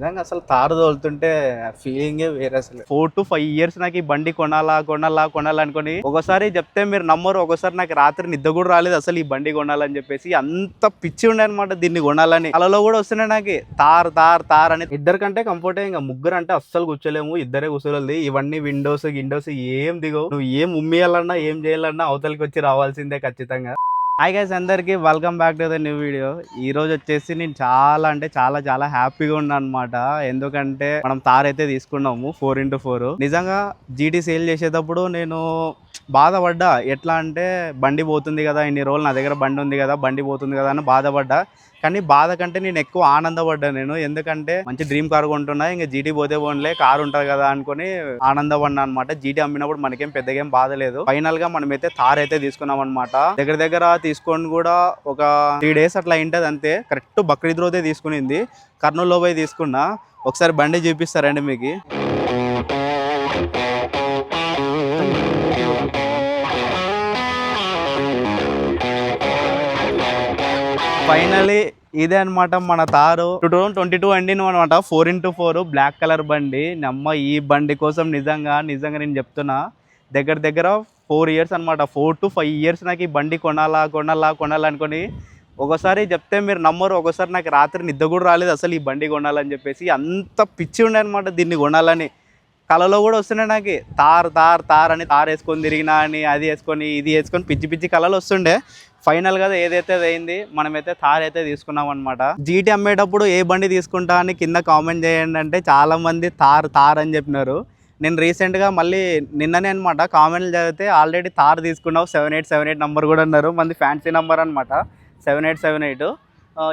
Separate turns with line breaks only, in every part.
నిజంగా అసలు తారు తోలుతుంటే ఫీలింగే వేరే. అసలు 4 to 5 years నాకు ఈ బండి కొనాలనుకొని ఒకసారి చెప్తే మీరు నమ్మరు. ఒకసారి నాకు రాత్రి నిద్ర కూడా రాలేదు అసలు ఈ బండి కొనాలని చెప్పేసి. అంత పిచ్చి ఉండే అనమాట దీన్ని కొనాలని. అలలో కూడా వస్తున్నాయి నాకు తార్ అని. ఇద్దరికంటే కంఫర్ట్. ఇంకా ముగ్గురు అంటే అస్సలు కూర్చోలేము, ఇద్దరే కూర్చోలేదు. ఇవన్నీ విండోస్ ఏం దిగవు. నువ్వు ఏం ఉమ్మేయాలన్నా ఏం చేయాలన్నా అవతలికి వచ్చి రావాల్సిందే ఖచ్చితంగా. హాయ్ గైస్, అందరికి welcome back to the new video. ఈ రోజు వచ్చేసి నేను చాలా అంటే చాలా హ్యాపీగా ఉన్నాను అనమాట. ఎందుకంటే మనం తార్ అయితే తీసుకున్నాము 4x4. నిజంగా జీటీ సేల్ చేసేటప్పుడు నేను బాధపడ్డా. ఎట్లా అంటే బండి పోతుంది కదా, ఇన్ని రోజులు నా దగ్గర బండి ఉంది కదా, బండి పోతుంది కదా అని బాధపడ్డా. కానీ బాధ కంటే నేను ఎక్కువ ఆనందపడ్డా. ఎందుకంటే మంచి డ్రీమ్ కార్ కొంటున్నా, ఇంకా జీటీ పోతే పోన్లే కార్ ఉంటుంది కదా అనుకుని ఆనందపడినా అనమాట. జీటీ అమ్మినప్పుడు మనకేం పెద్దగా ఏం బాధ లేదు. ఫైనల్ గా మనమైతే తార్ అయితే తీసుకున్నాం అనమాట. దగ్గర తీసుకొని కూడా ఒక 3 days అట్లా అయింటది అంతే. కరెక్ట్ బక్రీద్ రోజే తీసుకునింది. కర్నూలులో పోయి తీసుకున్నా. ఒకసారి బండి చూపిస్తారండి మీకు. ఫైనలీ ఇదే అనమాట మన తారు. 2022 అండిను అనమాట. 4x4 బ్లాక్ కలర్ బండి. నమ్మ ఈ బండి కోసం నిజంగా నేను చెప్తున్నా దగ్గర 4 years అనమాట. 4 to 5 years నాకు ఈ బండి కొనాలనుకొని ఒకసారి చెప్తే మీరు నమ్మరు. ఒకసారి నాకు రాత్రి నిద్ర కూడా రాలేదు అసలు ఈ బండి కొనాలని చెప్పేసి. అంత పిచ్చి ఉండే అనమాట దీన్ని కొనాలని. కళలో కూడా వస్తుండే నాకు తార్ అని. తార్ వేసుకొని తిరిగినా అని, అది వేసుకొని ఇది వేసుకొని పిచ్చి కళలు వస్తుండే. ఫైనల్ గా ఏదైతే అయింది, మనమైతే తార్ అయితే తీసుకున్నాం అనమాట. జీటీ అమ్మేటప్పుడు ఏ బండి తీసుకుంటా అని కింద కామెంట్ చేయండి అంటే చాలా మంది తార్ అని చెప్పినారు. నేను రీసెంట్గా మళ్ళీ నిన్ననే అనమాట కామెంట్లు చదివితే ఆల్రెడీ తార్ తీసుకున్నావు 7878 నెంబర్ కూడా అన్నారు. మంది ఫ్యాన్సీ నెంబర్ అనమాట 7878.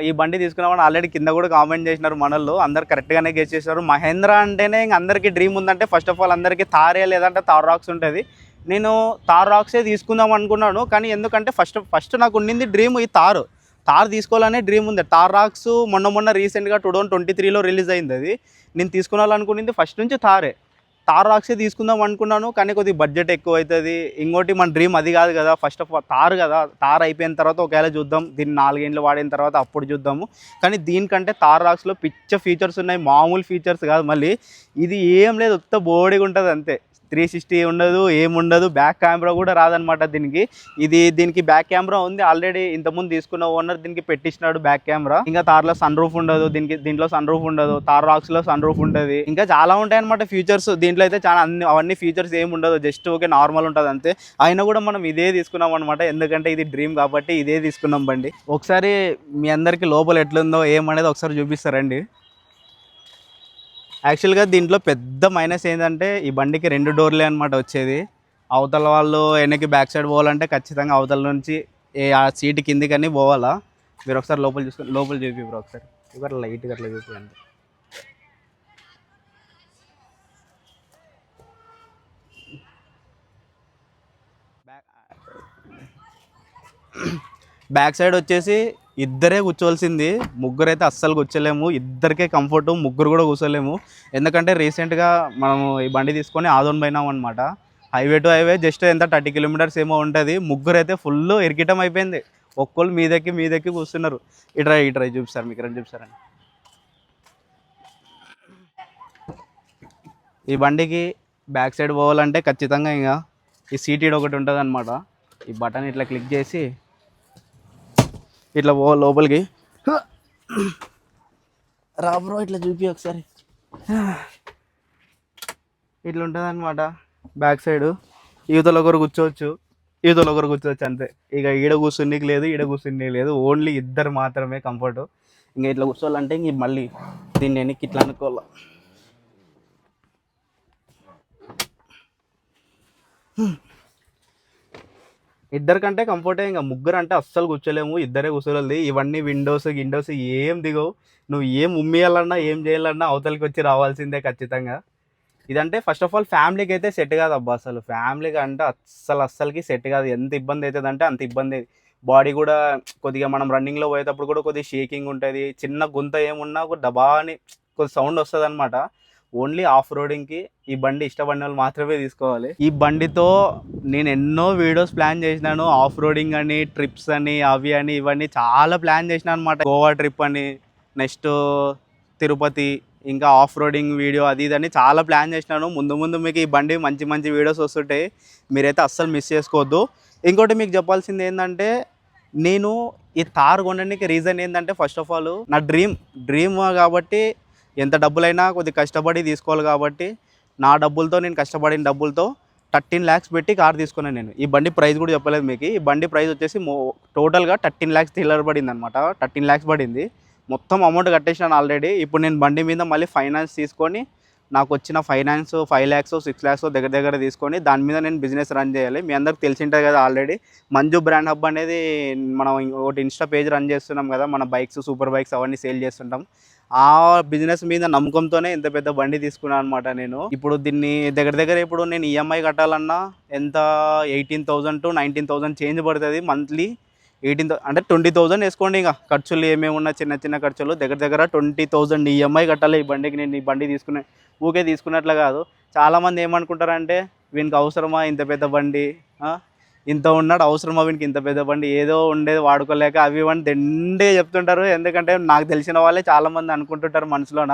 ఈ బండి తీసుకున్నామని ఆల్రెడీ కింద కూడా కామెంట్ చేసినారు మనోళ్ళు. అందరు కరెక్ట్గానే గెస్ చేసినారు. మహేంద్ర అంటేనే ఇంక అందరికీ డ్రీమ్ ఉందంటే ఫస్ట్ ఆఫ్ ఆల్ అందరికీ తారే, లేదంటే తార్ రాక్స్ ఉంటుంది. నేను తార్ రాక్సే తీసుకుందాం అనుకున్నాను. కానీ ఎందుకంటే ఫస్ట్ నాకు ఉండింది డ్రీమ్ ఈ తార్ తీసుకోవాలనే డ్రీమ్ ఉంది. తార్ రాక్స్ మొన్న రీసెంట్గా 2023లో రిలీజ్ అయింది. అది నేను తీసుకోవాలనుకునేది ఫస్ట్ నుంచి తార్ రాక్సే తీసుకుందాం అనుకున్నాను. కానీ కొద్దిగా బడ్జెట్ ఎక్కువ అవుతుంది. ఇంకోటి మన డ్రీమ్ అది కాదు కదా. ఫస్ట్ ఆఫ్ ఆల్ తార్ కదా, తార్ అయిపోయిన తర్వాత ఒకవేళ చూద్దాం, దీన్ని 4 ఏళ్ళు వాడిన తర్వాత అప్పుడు చూద్దాము. కానీ దీనికంటే తార్ రాక్స్లో పిచ్చ ఫీచర్స్ ఉన్నాయి. మామూలు ఫీచర్స్ కాదు. మళ్ళీ ఇది ఏం లేదు, ఉత్త బోడిగా ఉంటుంది అంతే. 360 ఉండదు, ఏముండదు. బ్యాక్ కెమెరా కూడా రాదనమాట దీనికి బ్యాక్ కెమెరా ఉంది ఆల్రెడీ. ఇంతకుముందు తీసుకున్న ఓనర్ దీనికి పెట్టించినాడు బ్యాక్ కెమెరా. ఇంకా తార్లో సన్ రూఫ్ ఉండదు, దీంట్లో సన్ రూఫ్ ఉండదు. తార్ రాక్స్ లో సన్ రూఫ్ ఉంటుంది. ఇంకా చాలా ఉంటాయి అనమాట ఫీచర్స్. దీంట్లో అయితే చాలా అవన్నీ ఫీచర్స్ ఏమి ఉండదు, జస్ట్ ఓకే నార్మల్ ఉంటుంది అంతే. అయినా కూడా మనం ఇదే తీసుకున్నాం అనమాట. ఎందుకంటే ఇది డ్రీమ్ కాబట్టి ఇదే తీసుకున్నాం బండి. ఒకసారి మీ అందరికి లోపల ఎట్లుందో ఏమనేది ఒకసారి చూపిస్తారండి. యాక్చువల్గా దీంట్లో పెద్ద మైనస్ ఏంటంటే ఈ బండికి 2 డోర్లే అనమాట వచ్చేది. అవతల వాళ్ళు వెనక్కి బ్యాక్ సైడ్ పోవాలంటే ఖచ్చితంగా అవతల నుంచి ఆ సీట్ కిందికని పోవాలా. మీరు ఒకసారి లోపల చూపి బ్రో, ఒకసారి ఇవ్వరు లైట్గా అట్లా చూపించండి. బ్యాక్ సైడ్ వచ్చేసి ఇద్దరే కూర్చోవలసింది, ముగ్గురైతే అస్సలు కూర్చోలేము. ఇద్దరికే కంఫర్ట్, ముగ్గురు కూడా కూర్చోలేము. ఎందుకంటే రీసెంట్గా మనము ఈ బండి తీసుకొని ఆదోన్ పోయినాం అనమాట. హైవే టు హైవే జస్ట్ ఎంత 30 kilometers ఏమో ఉంటుంది. ముగ్గురు అయితే ఫుల్ ఇరికిటం అయిపోయింది. ఒక్కళ్ళు మీదెక్కి కూర్చున్నారు. ఇట్రై చూపిస్తారు, మీకు రండి చూపిస్తారండి. ఈ బండికి బ్యాక్ సైడ్ పోవాలంటే ఖచ్చితంగా ఇంకా ఈ సీట్ ఒకటి ఉంటుంది అనమాట. ఈ బటన్ ఇట్లా క్లిక్ చేసి ఇట్లా లోపలికి రాబ్రో, ఇట్లా చూపి ఒకసారి. ఇట్లా ఉంటుంది అనమాట బ్యాక్ సైడ్. యువతలో ఒకరు కూర్చోవచ్చు అంతే. ఇక ఈడ కూర్చున్నీకి లేదు, ఈడ కూర్చున్నీకి లేదు. ఓన్లీ ఇద్దరు మాత్రమే కంఫర్ట్. ఇంకా ఇట్లా కూర్చోవాలంటే ఇంక మళ్ళీ దీన్ని వెనక్కి ఇట్లా అనుకోవాలి. ఇద్దరికంటే కంఫర్టే. ఇంకా ముగ్గురు అంటే అస్సలు కూర్చోలేము, ఇద్దరే కూర్చోలేదు. ఇవన్నీ విండోస్ ఏం దిగవు. నువ్వు ఏం ఉమ్మేయాలన్నా ఏం చేయాలన్నా అవతలికి వచ్చి రావాల్సిందే ఖచ్చితంగా. ఇదంటే ఫస్ట్ ఆఫ్ ఆల్ ఫ్యామిలీకి అయితే సెట్ కాదు అబ్బా. అసలు ఫ్యామిలీకి అంటే అస్సలకి సెట్ కాదు. ఎంత ఇబ్బంది అవుతుంది అంటే అంత ఇబ్బంది. బాడీ కూడా కొద్దిగా మనం రన్నింగ్లో పోయేటప్పుడు కూడా కొద్దిగా షేకింగ్ ఉంటుంది. చిన్న గుంత ఏమున్నా ఒక డబా అని కొద్ది సౌండ్ వస్తుంది అనమాట. ఓన్లీ ఆఫ్ రోడింగ్కి ఈ బండి ఇష్టపడిన వాళ్ళు మాత్రమే తీసుకోవాలి. ఈ బండితో నేను ఎన్నో వీడియోస్ ప్లాన్ చేసినాను. ఆఫ్ రోడింగ్ అని, ట్రిప్స్ అని, అవి అని ఇవన్నీ చాలా ప్లాన్ చేసినాను అనమాట. గోవా ట్రిప్ అని, నెక్స్ట్ తిరుపతి, ఇంకా ఆఫ్ రోడింగ్ వీడియో అది ఇదని చాలా ప్లాన్ చేసినాను. ముందు ముందు మీకు ఈ బండి మంచి మంచి వీడియోస్ వస్తుంటాయి, మీరైతే అస్సలు మిస్ చేసుకోవద్దు. ఇంకోటి మీకు చెప్పాల్సింది ఏంటంటే, నేను ఈ తార్ కొనడానికి రీజన్ ఏంటంటే, ఫస్ట్ ఆఫ్ ఆల్ నా డ్రీమ్ కాబట్టి ఎంత డబ్బులైనా కొద్దిగా కష్టపడి తీసుకోవాలి కాబట్టి, నా డబ్బులతో నేను కష్టపడిన డబ్బులతో 13 lakhs పెట్టి కార్ తీసుకున్నాను నేను. ఈ బండి ప్రైస్ కూడా చెప్పలేదు మీకు. ఈ బండి ప్రైస్ వచ్చేసి టోటల్గా 13 lakhs చిల్లర పడింది అనమాట. 13 lakhs పడింది. మొత్తం అమౌంట్ కట్టేసినాను ఆల్రెడీ. ఇప్పుడు నేను బండి మీద మళ్ళీ ఫైనాన్స్ తీసుకొని, నాకు వచ్చిన ఫైనాన్స్ 5 lakhs 6 lakhs దగ్గర దగ్గర తీసుకొని దాని మీద నేను బిజినెస్ రన్ చేయాలి. మీ అందరికి తెలిసి ఉంటుంది కదా ఆల్రెడీ, మంజు బ్రాండ్ హబ్ అనేది మనం ఒకటి ఇన్స్టా పేజ్ రన్ చేస్తున్నాం కదా, మన బైక్స్ సూపర్ బైక్స్ అవన్నీ సేల్ చేస్తుంటాం. ఆ బిజినెస్ మీద నమ్మకంతోనే ఇంత పెద్ద బండి తీసుకున్నాను అనమాట నేను. ఇప్పుడు దీన్ని దగ్గర దగ్గర ఇప్పుడు నేను ఈఎంఐ కట్టాలన్నా ఎంత 18,000 to 19,000 చేంజ్ పడుతుంది మంత్లీ. 18,000 అంటే 20,000 వేసుకోండి. ఇంకా ఖర్చులు ఏమేమి ఉన్నా చిన్న చిన్న ఖర్చులు దగ్గర దగ్గర 20,000 ఈఎంఐ కట్టాలి ఈ బండికి. నేను ఈ బండి ఊకే తీసుకున్నట్లు కాదు. చాలామంది ఏమనుకుంటారంటే, వీనికి అవసరమా ఇంత పెద్ద బండి, ఇంత ఉన్నాడు అవసరమా వీనికి ఇంత పెద్ద బండి, ఏదో ఉండేది వాడుకోలేక అవి ఇవన్నీ దండే చెప్తుంటారు. ఎందుకంటే నాకు తెలిసిన వాళ్ళే చాలామంది అనుకుంటుంటారు మనసులోన.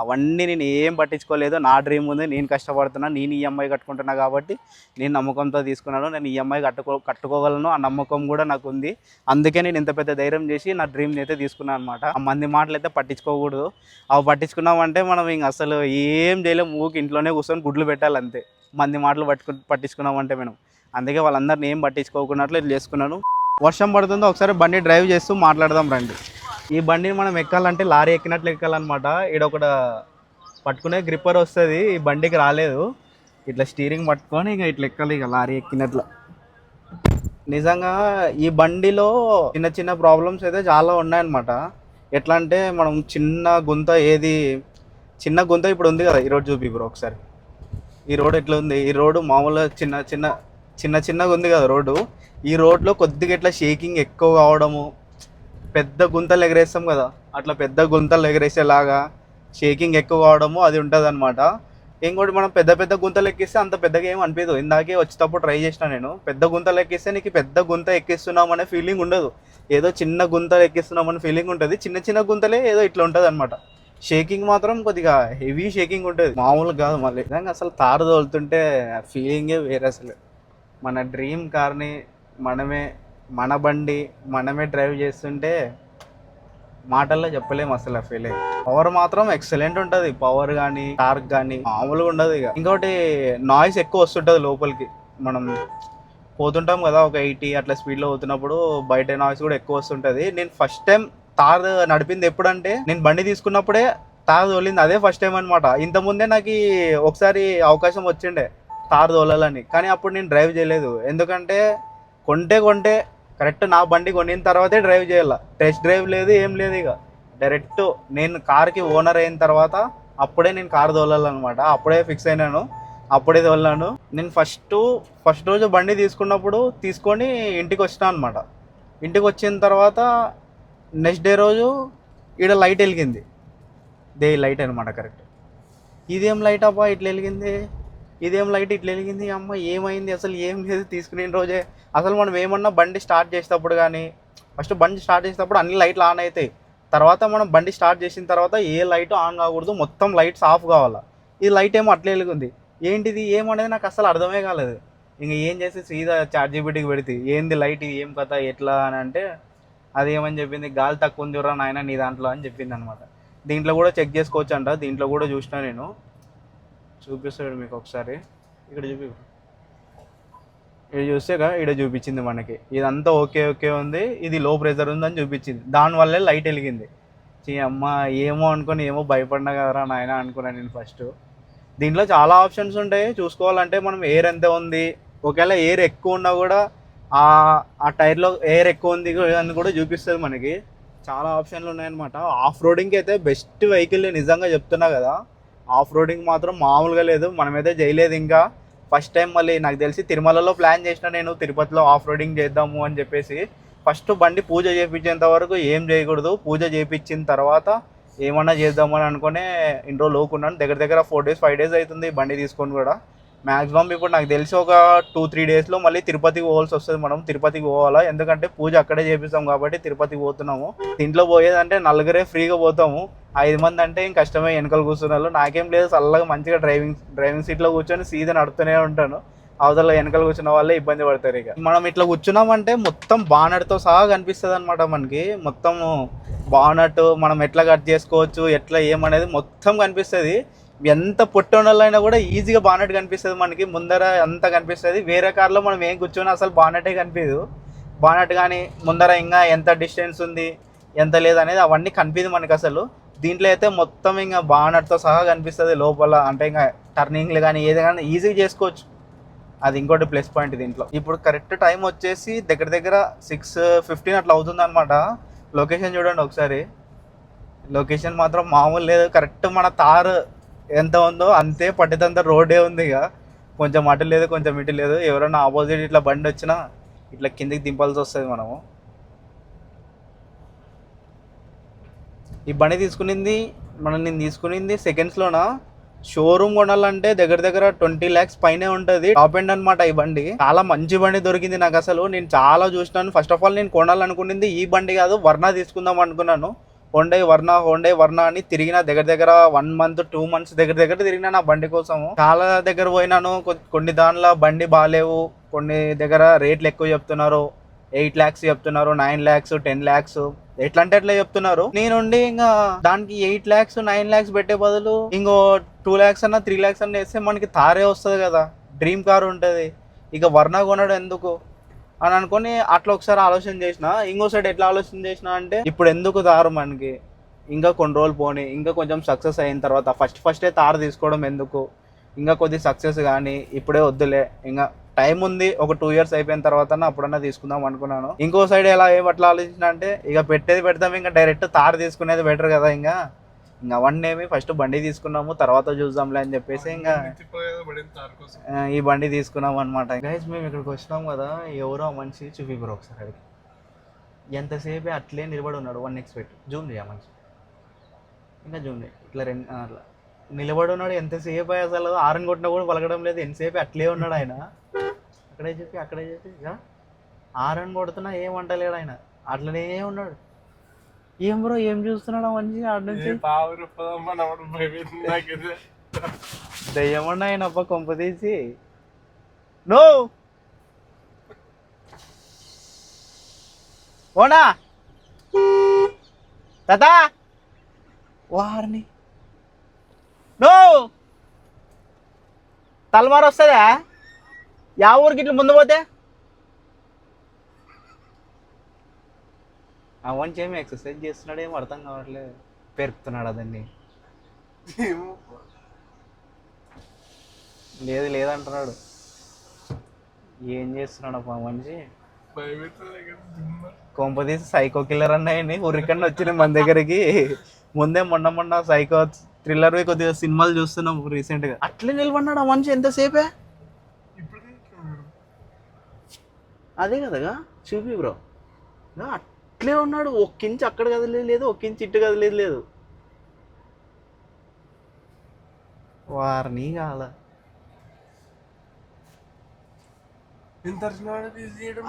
అవన్నీ నేను ఏం పట్టించుకోలేదు. నా డ్రీమ్ ఉంది, నేను కష్టపడుతున్నా, నేను ఈఎంఐ కట్టుకుంటున్నా కాబట్టి నేను నమ్మకంతో తీసుకున్నాను. నేను ఈఎంఐ కట్టుకోగలను, ఆ నమ్మకం కూడా నాకు ఉంది. అందుకే నేను ఇంత పెద్ద ధైర్యం చేసి నా డ్రీమ్ని అయితే తీసుకున్నాను అనమాట. ఆ మంది మాటలు అయితే పట్టించుకోకూడదు. అవి పట్టించుకున్నామంటే మనం ఇంక అసలు ఏం చేయలేము, ఊరికి ఇంట్లోనే కూర్చొని గుడ్లు పెట్టాలి అంతే. మంది మాటలు పట్టించుకున్నామంటే మనం. అందుకే వాళ్ళందరినీ ఏం పట్టించుకోకున్నట్లు ఇట్లా చేసుకున్నాను. వర్షం పడుతుందో ఒకసారి బండి డ్రైవ్ చేస్తూ మాట్లాడదాం రండి. ఈ బండిని మనం ఎక్కాలంటే లారీ ఎక్కినట్లు ఎక్కాలన్నమాట. ఇక్కడ ఒక పట్టుకునే గ్రిప్పర్ వస్తుంది, ఈ బండికి రాలేదు. ఇట్లా స్టీరింగ్ పట్టుకొని ఇక ఇట్లా ఎక్కాలి, ఇక లారీ ఎక్కినట్లు. నిజంగా ఈ బండిలో చిన్న చిన్న ప్రాబ్లమ్స్ అయితే చాలా ఉన్నాయన్నమాట. ఎట్లా అంటే, మనం చిన్న గుంత ఇప్పుడు ఉంది కదా, ఈ రోడ్ చూపి బ్రో ఒకసారి. ఈ రోడ్ ఎట్లా ఉంది, ఈ రోడ్డు మామూలుగా చిన్నగా ఉంది కదా రోడ్డు. ఈ రోడ్లో కొద్దిగా ఇట్లా షేకింగ్ ఎక్కువ కావడము, పెద్ద గుంతలు ఎగరేస్తాం కదా, అట్లా పెద్ద గుంతలు ఎగరేసేలాగా షేకింగ్ ఎక్కువ కావడము అది ఉంటుంది అనమాట. ఇంకోటి, మనం పెద్ద గుంతలు ఎక్కిస్తే అంత పెద్దగా ఏం అనిపించదు. ఇందాకే వచ్చేటప్పుడు ట్రై చేసిన నేను. పెద్ద గుంతలు ఎక్కిస్తే నీకు పెద్ద గుంత ఎక్కిస్తున్నామనే ఫీలింగ్ ఉండదు, ఏదో చిన్న గుంతలు ఎక్కిస్తున్నామనే ఫీలింగ్ ఉంటుంది. చిన్న గుంతలే ఏదో ఇట్లా ఉంటుంది అనమాట. షేకింగ్ మాత్రం కొద్దిగా హెవీ షేకింగ్ ఉంటుంది, మామూలుగా కాదు. మళ్ళీ నిజంగా అసలు తారు తోలుతుంటే ఫీలింగే వేరే. అసలు మన డ్రీమ్ కార్ని మన బండి మనమే డ్రైవ్ చేస్తుంటే మాటల్లో చెప్పలేము అసలు ఆ ఫీలింగ్. పవర్ మాత్రం ఎక్సలెంట్ ఉంటుంది, పవర్ కానీ టార్క్ కానీ మామూలుగా ఉండదు. ఇక ఇంకోటి, నాయిస్ ఎక్కువ వస్తుంటుంది లోపలికి. మనం పోతుంటాం కదా ఒక 80 అట్లా స్పీడ్లో పోతున్నప్పుడు బయట నాయిస్ కూడా ఎక్కువ వస్తుంటుంది. నేను ఫస్ట్ టైం తార్ నడిపింది ఎప్పుడంటే, నేను బండి తీసుకున్నప్పుడే తార్ తోలింది, అదే ఫస్ట్ టైం అనమాట. ఇంతకుముందే నాకు ఒకసారి అవకాశం వచ్చిండే తార్ తోలాలని, కానీ అప్పుడు నేను డ్రైవ్ చేయలేదు. ఎందుకంటే కొంటే కరెక్ట్ నా బండి కొనిన తర్వాతే డ్రైవ్ చేయాల. టెస్ట్ డ్రైవ్ లేదు, ఏం లేదు. ఇక డైరెక్ట్ నేను కార్కి ఓనర్ అయిన తర్వాత అప్పుడే నేను కార్ తోలాలన్నమాట. అప్పుడే ఫిక్స్ అయినాను, అప్పుడే తోలాను. నేను ఫస్ట్ రోజు బండి తీసుకొని ఇంటికి వచ్చినా అనమాట. ఇంటికి వచ్చిన తర్వాత నెక్స్ట్ డే రోజు ఈడ లైట్ వెలిగింది, లైట్ అనమాట కరెక్ట్. ఇదేం లైట్ అబ్బా ఇట్లా వెలిగింది, ఇదేం లైట్ ఇట్లా వెలిగింది, అమ్మ ఏమైంది, అసలు ఏం లేదు తీసుకునే రోజే. అసలు మనం ఏమన్నా బండి స్టార్ట్ చేసేటప్పుడు కానీ, ఫస్ట్ బండి స్టార్ట్ చేసేటప్పుడు అన్ని లైట్లు ఆన్ అవుతాయి. తర్వాత మనం బండి స్టార్ట్ చేసిన తర్వాత ఏ లైట్ ఆన్ కాకూడదు, మొత్తం లైట్స్ ఆఫ్ కావాలా. ఈ లైట్ ఏమో అట్లా వెలుగుంది, ఏంటిది ఏమనేది నాకు అసలు అర్థమే కాలేదు. ఇంక ఏం చేసి సీదా ChatGPTకి పెడితే, ఏంది లైట్ ఇది, ఏం కథ ఎట్లా అని అంటే, అది ఏమని చెప్పింది, గాలి తక్కువ ఉంది రా నాయన నీ దాంట్లో అని చెప్పింది అనమాట. దీంట్లో కూడా చెక్ చేసుకోవచ్చు అంట, దీంట్లో కూడా చూసినా నేను. చూపిస్తాడు మీకు ఒకసారి, ఇక్కడ ఇక్కడ చూస్తే ఇక్కడ చూపించింది మనకి, ఇదంతా ఓకే ఉంది, ఇది లో ప్రెషర్ ఉందని చూపించింది. దానివల్లే లైట్ వెలిగింది. అమ్మ ఏమో అనుకుని, ఏమో భయపడినా కదరా నాయన అనుకున్నాను నేను ఫస్ట్. దీంట్లో చాలా ఆప్షన్స్ ఉంటాయి చూసుకోవాలంటే. మనం ఎయిర్ ఎంత ఉంది, ఒకవేళ ఎయిర్ ఎక్కువ ఉన్నా కూడా ఆ టైర్లో ఎయిర్ ఎక్కువ ఉంది అని కూడా చూపిస్తుంది మనకి. చాలా ఆప్షన్లు ఉన్నాయన్నమాట. ఆఫ్ రోడింగ్కి అయితే బెస్ట్ వెహికల్, నిజంగా చెప్తున్నా కదా. ఆఫ్ రోడింగ్ మాత్రం మామూలుగా లేదు, మనమైతే చేయలేదు ఇంకా. ఫస్ట్ టైం మళ్ళీ నాకు తెలిసి తిరుమలలో ప్లాన్ చేసిన నేను, తిరుపతిలో ఆఫ్ రోడింగ్ చేద్దాము అని చెప్పేసి. ఫస్ట్ బండి పూజ చేయించేంత వరకు ఏం చేయకూడదు, పూజ చేయించిన తర్వాత ఏమన్నా చేద్దామని అనుకునే ఇన్ని రోజులు లోకున్నాను. దగ్గర 4 days 5 days అవుతుంది బండి తీసుకొని కూడా. మ్యాక్సిమం ఇప్పుడు నాకు తెలిసి ఒక 2-3 డేస్లో మళ్ళీ తిరుపతికి పోవాల్సి వస్తుంది. మనం తిరుపతికి పోవాలా, ఎందుకంటే పూజ అక్కడే చేపిస్తాం కాబట్టి తిరుపతికి పోతున్నాము. దీంట్లో పోయేదంటే నలుగురే ఫ్రీగా పోతాము, 5 మంది అంటే ఇంక కష్టమే. వెనకలు కూర్చున్నారు, నాకేం లేదు, చల్లగా మంచిగా డ్రైవింగ్ సీట్లో కూర్చొని సీదా నడుతూనే ఉంటాను. అవతల వెనకలు కూర్చున్న వాళ్ళే ఇబ్బంది పడతారు. ఇక మనం ఇట్లా కూర్చున్నామంటే మొత్తం బానట్తో సహా కనిపిస్తుంది అనమాట. మనకి మొత్తం బానట్ మనం ఎట్లా కట్ చేసుకోవచ్చు, ఎట్లా ఏమనేది మొత్తం కనిపిస్తుంది. ఎంత పొట్టోళ్ళైనా కూడా ఈజీగా బానట్ కనిపిస్తుంది మనకి, ముందర అంతా కనిపిస్తుంది. వేరే కార్లో మనం ఏం కూర్చొని అసలు బానటే కనిపించదు. బానట్ కానీ ముందర ఇంకా ఎంత డిస్టెన్స్ ఉంది, ఎంత లేదనేది అవన్నీ కనిపించదు మనకి అసలు. దీంట్లో అయితే మొత్తం ఇంకా బానట్తో సహా కనిపిస్తుంది లోపల. అంటే ఇంకా టర్నింగ్లు కానీ ఏది కానీ ఈజీగా చేసుకోవచ్చు, అది ఇంకోటి ప్లస్ పాయింట్ దీంట్లో. ఇప్పుడు కరెక్ట్ టైం వచ్చేసి దగ్గర దగ్గర 6:15 అట్లా అవుతుంది అనమాట. లొకేషన్ చూడండి ఒకసారి, లొకేషన్ మాత్రం మామూలు లేదు. కరెక్ట్ మన తారు ఎంత ఉందో అంతే పట్టిదంత రోడ్డే ఉంది. ఇక కొంచెం అటు లేదు కొంచెం ఇటు లేదు. ఎవరైనా ఆపోజిట్ ఇట్లా బండి వచ్చినా ఇట్లా కిందికి దింపాల్సి వస్తుంది మనము. ఈ బండి నేను తీసుకునింది సెకండ్స్లోనా. షోరూమ్ కొనాలంటే దగ్గర దగ్గర 20 lakhs పైనే ఉంటుంది. టాప్ ఎండ్ అనమాట ఈ బండి. చాలా మంచి బండి దొరికింది నాకు. అసలు నేను చాలా చూసినాను. ఫస్ట్ ఆఫ్ ఆల్ నేను కొనాలనుకునింది ఈ బండి కాదు, వర్నా తీసుకుందాం అనుకున్నాను. హోండై వర్నా అని తిరిగిన దగ్గర దగ్గర 1 month 2 months దగ్గర తిరిగినా నా బండి కోసము. చాలా దగ్గర పోయినాను. కొన్ని దానిలో బండి బాగాలేవు, కొన్ని దగ్గర రేట్లు ఎక్కువ చెప్తున్నారు. 8 lakhs చెప్తున్నారు, 9 lakhs, 10 lakhs, ఎట్లా అంటే ఎట్లా చెప్తున్నారు. నేనుండి ఇంకా దానికి 8 lakhs 9 lakhs పెట్టే బదులు ఇంకో 2 lakhs అన్న 3 lakhs అన్న వేస్తే మనకి తారే వస్తుంది కదా, డ్రీమ్ కార్ ఉంటుంది. ఇక వర్నా కొనడం ఎందుకు అని అనుకుని అట్లా ఒకసారి ఆలోచన చేసిన. ఇంకో సైడ్ ఎట్లా ఆలోచన చేసిన అంటే, ఇప్పుడు ఎందుకు తారు మనకి, ఇంకా కొన్ని రోజులు పోనీ, ఇంకా కొంచెం సక్సెస్ అయిన తర్వాత ఫస్టే తారు తీసుకోవడం ఎందుకు, ఇంకా కొద్ది సక్సెస్ కానీ ఇప్పుడే వద్దులే, ఇంకా టైం ఉంది, ఒక 2 years అయిపోయిన తర్వాత అప్పుడన్నా తీసుకుందాం అనుకున్నాను. ఇంకో సైడ్ ఎట్లా ఆలోచించిన అంటే, ఇక పెట్టేది పెడతాం, ఇంకా డైరెక్ట్ తారు తీసుకునేది బెటర్ కదా. ఇంకా అవన్నీ ఫస్ట్ బండి తీసుకున్నాము, తర్వాత చూద్దాంలే అని చెప్పేసి ఇంకా ఈ బండి తీసుకున్నాం అనమాట. గైస్ మేము ఇక్కడికి వచ్చినాం కదా, ఎవరో మనిషి చూపిపోరు ఒకసారి అడిగి, ఎంతసేపు అట్లే నిలబడి ఉన్నాడు. 1x పెట్టి జూమ్ చేయ మనిషి, ఇంకా జూమ్ చేయ, ఇట్లా అట్లా నిలబడి ఉన్నాడు. ఎంతసేపు అసలు ఆరన్ కొట్టినా కూడా పలకడం లేదు, ఎంతసేపు అట్లే ఉన్నాడు ఆయన. అక్కడే చెప్పి ఇక ఆరన్ కొడుతున్నా ఏమంటలేడు ఆయన, అట్లనే ఉన్నాడు. ఏం బ్రో ఏం చూస్తున్నాడు మనిషి ఆడ నుంచి, దయ్యమన్నా ఆయన అబ్బా కొంప తీసి. నో ఓనా తాత వారిని నో తలమారు వస్తుందా యా ఊరికి ఇట్లా ముందు పోతే. అవన్నీ ఏమి ఎక్సర్సైజ్ చేస్తున్నాడు, ఏమో అర్థం కావట్లేదు, పెరుకుతున్నాడు అదన్నీ. లేదంటున్నాడు, ఏం చేస్తున్నాడు అప్ప మనిషి. కొంపదీసి సైకో కిల్లర్ అన్నాయని ఉరికన్నా వచ్చినాయి మన దగ్గరికి. ముందే మొన్న సైకో థ్రిల్లర్ కొద్దిగా సినిమాలు చూస్తున్నాం రీసెంట్గా. అట్లే నిలబడినాడు ఆ మనిషి ఎంతసేపే. అదే కదగా చూపి బ్రో, అట్లే ఉన్నాడు. ఒక్కించి అక్కడ కదలేదు లేదు, ఒక్కించి ఇటు కదలేదు లేదు. వారిని కాల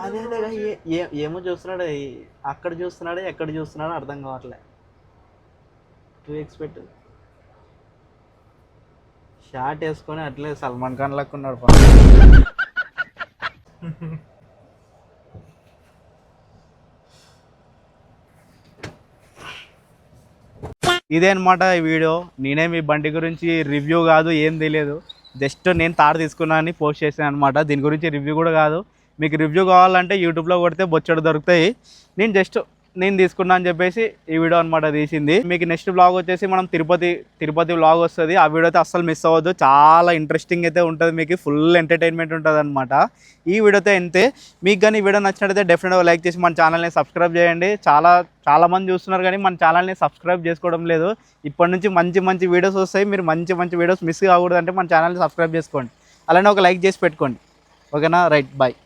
అదే ఏమో చూస్తున్నాడు, అక్కడ చూస్తున్నాడు ఎక్కడ చూస్తున్నాడో అర్థం కావట్లే. 2x పెట్టు షార్ట్ వేసుకొని అట్లే సల్మాన్ ఖాన్ లెక్క ఉన్నాడు. ఇదే అనమాట ఈ వీడియో. నేనే మీ బండి గురించి రివ్యూ కాదు, ఏం తెలియదు, జస్ట్ నేను తారు తీసుకున్నా అని పోస్ట్ చేశాను అనమాట. దీని గురించి రివ్యూ కూడా కాదు. మీకు రివ్యూ కావాలంటే యూట్యూబ్లో కొడితే బొచ్చడు దొరుకుతాయి. నేను తీసుకున్నా అని చెప్పేసి ఈ వీడియో అనమాట తీసింది. మీకు నెక్స్ట్ బ్లాగ్ వచ్చేసి మనం తిరుపతి బ్లాగ్ వస్తుంది. ఆ వీడియో అయితే అస్సలు మిస్ అవ్వద్దు, చాలా ఇంట్రెస్టింగ్ అయితే ఉంటుంది, మీకు ఫుల్ ఎంటర్టైన్మెంట్ ఉంటుంది అనమాట. ఈ వీడియోతో అంతే. మీకు కానీ ఈ వీడియో నచ్చినట్టయితే డెఫినెట్గా లైక్ చేసి మన ఛానల్ని సబ్స్క్రైబ్ చేయండి. చాలా మంది చూస్తున్నారు కానీ మన ఛానల్ని సబ్స్క్రైబ్ చేసుకోవడం లేదు. ఇప్పటి నుంచి మంచి వీడియోస్ వస్తాయి, మీరు మంచి వీడియోస్ మిస్ కాకూడదు అంటే మన ఛానల్ని సబ్స్క్రైబ్ చేసుకోండి, అలానే ఒక లైక్ చేసి పెట్టుకోండి. ఓకేనా, రైట్, బాయ్.